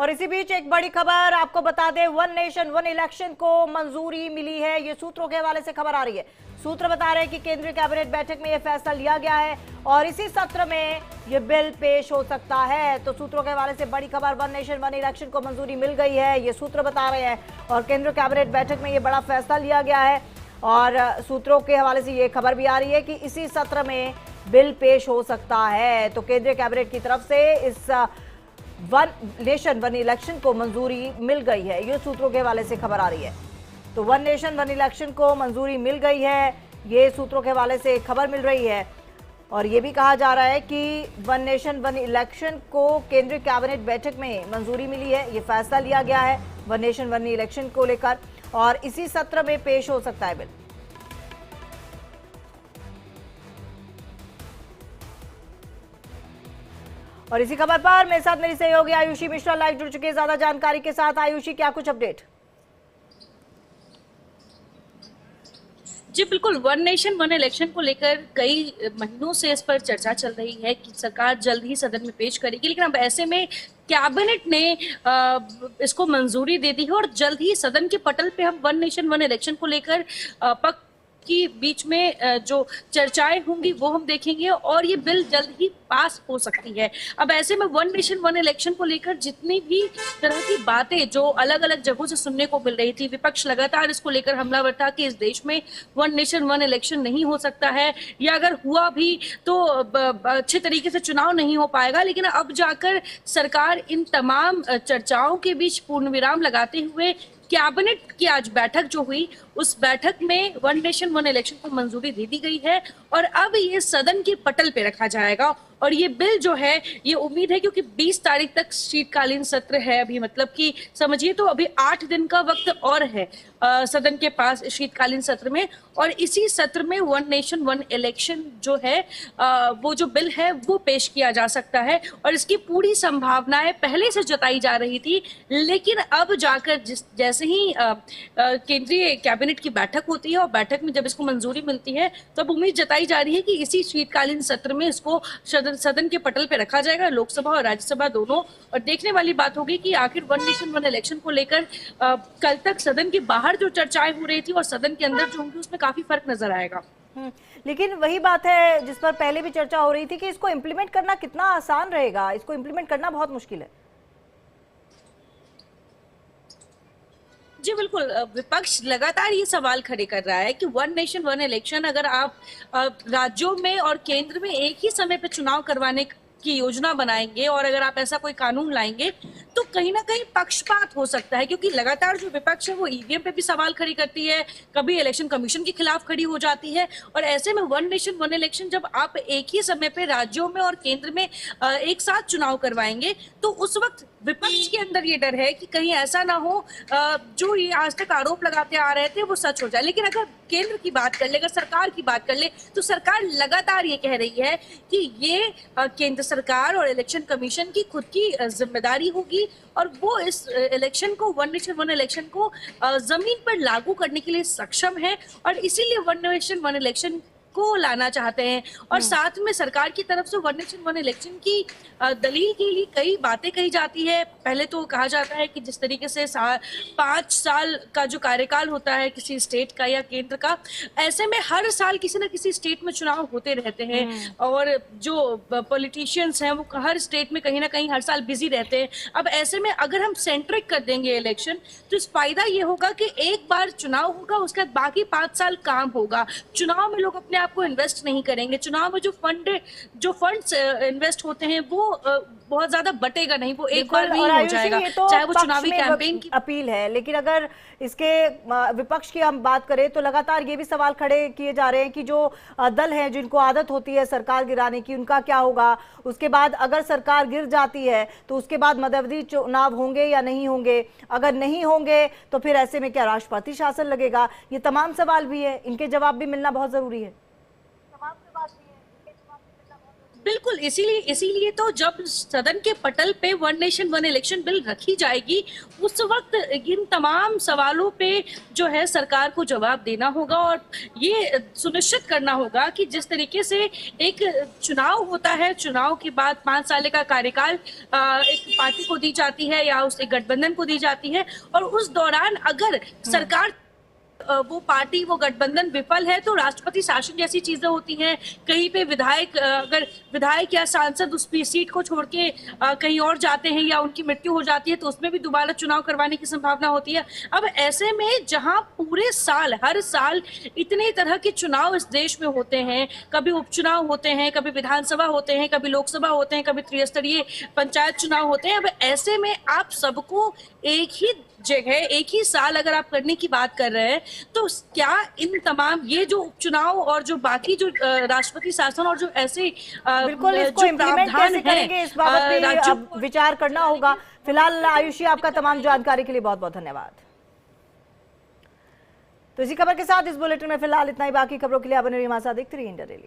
और इसी बीच एक बड़ी खबर आपको बता दें, वन नेशन वन इलेक्शन को मंजूरी मिली है। ये सूत्रों के हवाले से खबर आ रही है। सूत्र बता रहे हैं कि केंद्रीय कैबिनेट बैठक में यह फैसला लिया गया है और इसी सत्र में यह बिल पेश हो सकता है। तो सूत्रों के हवाले से बड़ी खबर, वन नेशन वन इलेक्शन को मंजूरी मिल गई है, ये सूत्र बता रहे हैं। और केंद्रीय कैबिनेट बैठक में यह बड़ा फैसला लिया गया है और सूत्रों के हवाले से ये खबर भी आ रही है कि इसी सत्र में बिल पेश हो सकता है। तो केंद्रीय कैबिनेट की तरफ से इस वन नेशन वन इलेक्शन को मंजूरी मिल गई है, ये सूत्रों के हवाले से खबर आ रही है। तो वन नेशन वन इलेक्शन को मंजूरी मिल गई है, ये सूत्रों के हवाले से खबर मिल रही है। और ये भी कहा जा रहा है कि वन नेशन वन इलेक्शन को केंद्रीय कैबिनेट बैठक में मंजूरी मिली है, ये फैसला लिया गया है वन नेशन वन इलेक्शन को लेकर और इसी सत्र में पेश हो सकता है बिल। और इसी खबर पर मेरे साथ मेरी सहयोगी आयुषी मिश्रा लाइव जुड़ चुके हैं ज्यादा जानकारी के साथ। आयुषी, क्या कुछ अपडेट? जी बिल्कुल, वन नेशन वन इलेक्शन को लेकर कई महीनों से इस पर चर्चा चल रही है कि सरकार जल्द ही सदन में पेश करेगी, लेकिन अब ऐसे में कैबिनेट ने इसको मंजूरी दे दी है और जल्द ही सदन के पटल पे हम वन नेशन वन इलेक्शन को लेकर पक्ष की बीच में जो चर्चाएं होंगी वो हम देखेंगे और ये बिल जल्द ही पास हो सकती है। अब ऐसे में वन नेशन वन इलेक्शन को लेकर जितनी भी तरह की बातें जो अलग अलग जगहों से सुनने को मिल रही थी, विपक्ष लगातार इसको लेकर हमलावर था कि इस देश में वन नेशन वन इलेक्शन नहीं हो सकता है या अगर हुआ भी तो अच्छे तरीके से चुनाव नहीं हो पाएगा। लेकिन अब जाकर सरकार इन तमाम चर्चाओं के बीच पूर्ण विराम लगाते हुए कैबिनेट की आज बैठक जो हुई उस बैठक में वन नेशन वन इलेक्शन को मंजूरी दे दी गई है और अब ये सदन के पटल पे रखा जाएगा। और ये बिल जो है, ये उम्मीद है क्योंकि 20 तारीख तक शीतकालीन सत्र है अभी, मतलब कि समझिए तो अभी 8 दिन का वक्त और है सदन के पास शीतकालीन सत्र में, और इसी सत्र में वन नेशन वन इलेक्शन जो है वो जो बिल है वो पेश किया जा सकता है। और इसकी पूरी संभावनाएं पहले से जताई जा रही थी, लेकिन अब जाकर जैसे ही केंद्रीय कैबिनेट की बैठक होती है और बैठक में जब इसको मंजूरी मिलती है तो अब उम्मीद जताई जा रही है कि इसी शीतकालीन सत्र में इसको सदन के पटल पे रखा जाएगा, लोकसभा और राज्यसभा दोनों। और देखने वाली बात होगी कि आखिर वन नेशन वन इलेक्शन को लेकर कल तक सदन के बाहर जो चर्चाएं हो रही थी और सदन के अंदर जो होंगी उसमें काफी फर्क नजर आएगा। लेकिन वही बात है जिस पर पहले भी चर्चा हो रही थी कि इसको इम्प्लीमेंट करना कितना आसान रहेगा, इसको इम्प्लीमेंट करना बहुत मुश्किल है। जी बिल्कुल, विपक्ष लगातार ये सवाल खड़े कर रहा है कि वन नेशन वन इलेक्शन अगर आप राज्यों में और केंद्र में एक ही समय पे चुनाव करवाने की योजना बनाएंगे और अगर आप ऐसा कोई कानून लाएंगे तो कहीं ना कहीं पक्षपात हो सकता है, क्योंकि लगातार जो विपक्ष है वो ईवीएम पे भी सवाल खड़ी करती है, कभी इलेक्शन कमीशन के खिलाफ खड़ी हो जाती है। और ऐसे में वन नेशन वन इलेक्शन जब आप एक ही समय पे राज्यों में और केंद्र में एक साथ चुनाव करवाएंगे तो उस वक्त विपक्ष के अंदर ये डर है कि कहीं ऐसा ना हो जो ये आज तक आरोप लगाते आ रहे थे वो सच हो जाए। लेकिन अगर केंद्र की बात कर ले, अगर सरकार की बात कर ले, तो सरकार लगातार ये कह रही है कि ये केंद्र सरकार और इलेक्शन कमीशन की खुद की जिम्मेदारी होगी और वो इस इलेक्शन को, वन नेशन वन इलेक्शन को जमीन पर लागू करने के लिए सक्षम है और इसीलिए वन नेशन वन इलेक्शन को लाना चाहते हैं। और साथ में सरकार की तरफ से वन नेशन वन इलेक्शन की दलील के लिए कई बातें कही जाती है। पहले तो कहा जाता है कि जिस तरीके से 5 साल का जो कार्यकाल होता है किसी स्टेट का या केंद्र का, ऐसे में हर साल किसी न किसी स्टेट में चुनाव होते रहते हैं और जो पॉलिटिशियंस हैं वो हर स्टेट में कहीं ना कहीं हर साल बिजी रहते हैं। अब ऐसे में अगर हम सेंट्रिक कर देंगे इलेक्शन तो इस फायदा ये होगा कि एक बार चुनाव होगा, उसके बाद बाकी 5 साल काम होगा। चुनाव में लोग अपने आपको इन्वेस्ट नहीं करेंगे, चुनाव में जो फंड्स इन्वेस्ट होते हैं वो बहुत ज्यादा बटेगा नहीं, वो एक बार में ही हो जाएगा, तो चाहे वो चुनावी कैंपेन की अपील है। लेकिन अगर इसके विपक्ष की हम बात करें तो लगातार ये भी सवाल खड़े किए जा रहे हैं कि जो दल हैं जिनको आदत होती है सरकार गिराने की, उनका क्या होगा? उसके बाद अगर सरकार गिर जाती है तो उसके बाद मध्यावधि चुनाव होंगे या नहीं होंगे? अगर नहीं होंगे तो फिर ऐसे में क्या राष्ट्रपति शासन लगेगा? ये तमाम सवाल भी है, इनके जवाब भी मिलना बहुत जरूरी है। बिल्कुल, इसीलिए तो जब सदन के पटल पे one nation one election bill रखी जाएगी, उस वक्त इन तमाम सवालों पे जो है सरकार को जवाब देना होगा और ये सुनिश्चित करना होगा कि जिस तरीके से एक चुनाव होता है, चुनाव के बाद 5 साल का कार्यकाल एक पार्टी को दी जाती है या उस एक गठबंधन को दी जाती है, और उस दौरान अगर सरकार वो पार्टी वो गठबंधन विफल है तो राष्ट्रपति शासन जैसी चीजें होती हैं। कहीं पे विधायक अगर विधायक या सांसद उस सीट को छोड़ के कहीं और जाते हैं या उनकी मृत्यु हो जाती है तो उसमें भी दोबारा चुनाव करवाने की संभावना होती है। अब ऐसे में जहां पूरे साल हर साल इतने तरह के चुनाव इस देश में होते हैं, कभी उपचुनाव होते हैं, कभी विधानसभा होते हैं, कभी लोकसभा होते हैं, कभी त्रिस्तरीय पंचायत चुनाव होते हैं। अब ऐसे में आप सबको एक ही जगह एक ही साल अगर आप करने की बात कर रहे हैं तो क्या इन तमाम ये जो उपचुनाव और जो बाकी जो राष्ट्रपति शासन और जो ऐसे बिल्कुल इसको इम्प्लीमेंट कैसे करेंगे इस बाबत भी अब विचार करना होगा। फिलहाल आयुषी, आपका तमाम जानकारी के लिए बहुत बहुत धन्यवाद। तो इसी खबर के साथ इस बुलेटिन में फिलहाल इतना ही। बाकी खबरों के लिए आप बने रहिए हमारे साथ, देखते रहिए इंडिया डेली।